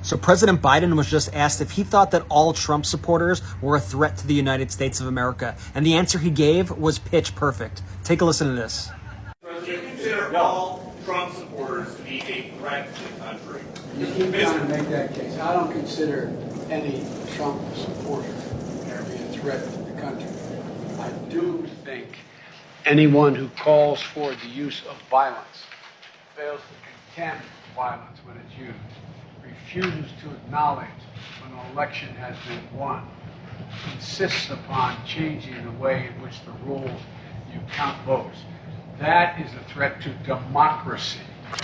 So President Biden was just asked if he thought that all Trump supporters were a threat to the United States of America. And the answer he gave was pitch perfect. Take a listen to this. President, consider all Trump supporters to be a threat to the country. You keep trying to make that case. I don't consider any Trump supporter to be a threat to the country. I do think anyone who calls for the use of violence, fails to condemn violence when it's used, refuses to acknowledge when an election has been won, insists upon changing the way in which the rules you count votes. That is a threat to democracy.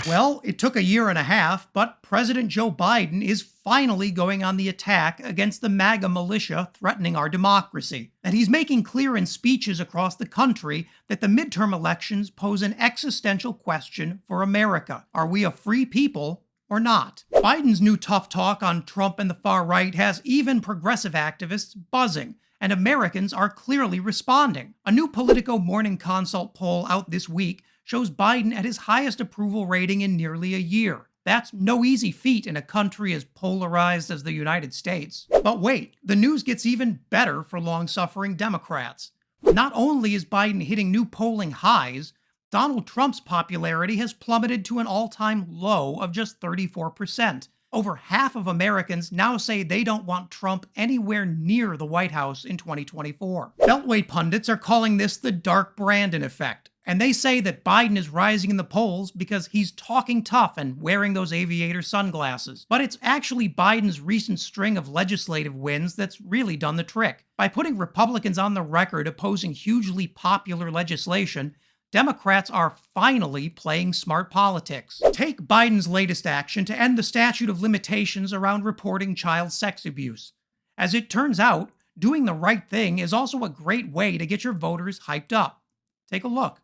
Well, it took a year and a half, but President Joe Biden is finally going on the attack against the MAGA militia threatening our democracy. And he's making clear in speeches across the country that the midterm elections pose an existential question for America. Are we a free people or not? Biden's new tough talk on Trump and the far right has even progressive activists buzzing, and Americans are clearly responding. A new Politico Morning Consult poll out this week shows Biden at his highest approval rating in nearly a year. That's no easy feat in a country as polarized as the United States. But wait, the news gets even better for long-suffering Democrats. Not only is Biden hitting new polling highs, Donald Trump's popularity has plummeted to an all-time low of just 34%. Over half of Americans now say they don't want Trump anywhere near the White House in 2024. Beltway pundits are calling this the Dark Brandon effect, and they say that Biden is rising in the polls because he's talking tough and wearing those aviator sunglasses. But it's actually Biden's recent string of legislative wins that's really done the trick. By putting Republicans on the record opposing hugely popular legislation, Democrats are finally playing smart politics. Take Biden's latest action to end the statute of limitations around reporting child sex abuse. As it turns out, doing the right thing is also a great way to get your voters hyped up. Take a look.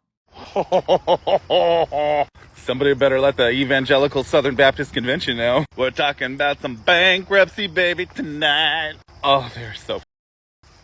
Somebody better let the Evangelical Southern Baptist Convention know. We're talking about some bankruptcy, baby, tonight. Oh, they're so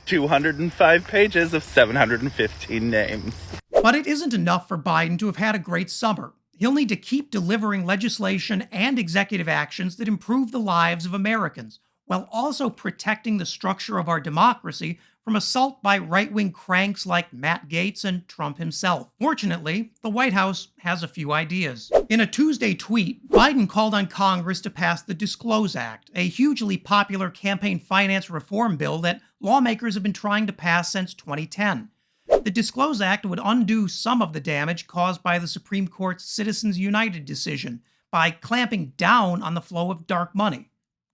205 pages of 715 names. But it isn't enough for Biden to have had a great summer. He'll need to keep delivering legislation and executive actions that improve the lives of Americans, while also protecting the structure of our democracy from assault by right-wing cranks like Matt Gaetz and Trump himself. Fortunately, the White House has a few ideas. In a Tuesday tweet, Biden called on Congress to pass the Disclose Act, a hugely popular campaign finance reform bill that lawmakers have been trying to pass since 2010. The Disclose Act would undo some of the damage caused by the Supreme Court's Citizens United decision by clamping down on the flow of dark money.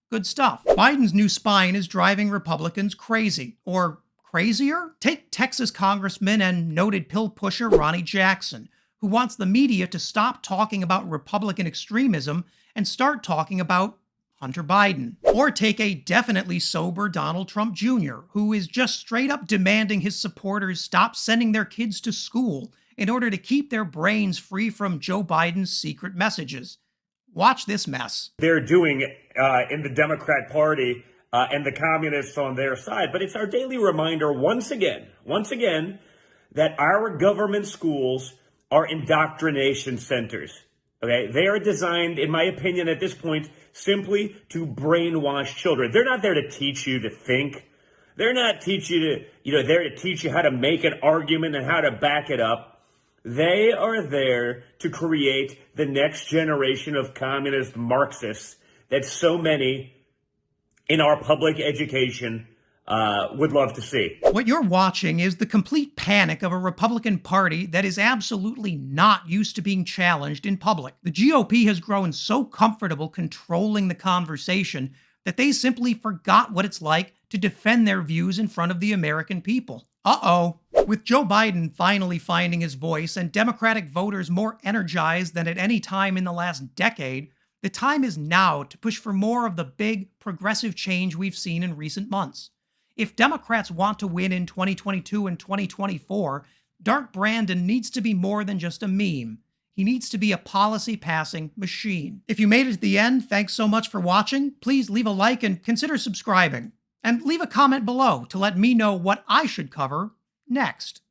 Good stuff. Biden's new spine is driving Republicans crazy. Or crazier? Take Texas Congressman and noted pill pusher Ronnie Jackson, who wants the media to stop talking about Republican extremism and start talking about Hunter Biden. Or take a definitely sober Donald Trump Jr., who is just straight up demanding his supporters stop sending their kids to school in order to keep their brains free from Joe Biden's secret messages. Watch this mess. They're doing in the Democrat Party and the communists on their side. But it's our daily reminder once again, that our government schools are indoctrination centers. Okay, they are designed, in my opinion, at this point, simply to brainwash children. They're not there to teach you to think. They're not there to teach you how to make an argument and how to back it up. They are there to create the next generation of communist Marxists that so many in our public education would love to see. What you're watching is the complete panic of a Republican Party that is absolutely not used to being challenged in public. The GOP has grown so comfortable controlling the conversation that they simply forgot what it's like to defend their views in front of the American people. Uh-oh. With Joe Biden finally finding his voice and Democratic voters more energized than at any time in the last decade, the time is now to push for more of the big, progressive change we've seen in recent months. If Democrats want to win in 2022 and 2024, Dark Brandon needs to be more than just a meme. He needs to be a policy-passing machine. If you made it to the end, thanks so much for watching. Please leave a like and consider subscribing. And leave a comment below to let me know what I should cover next.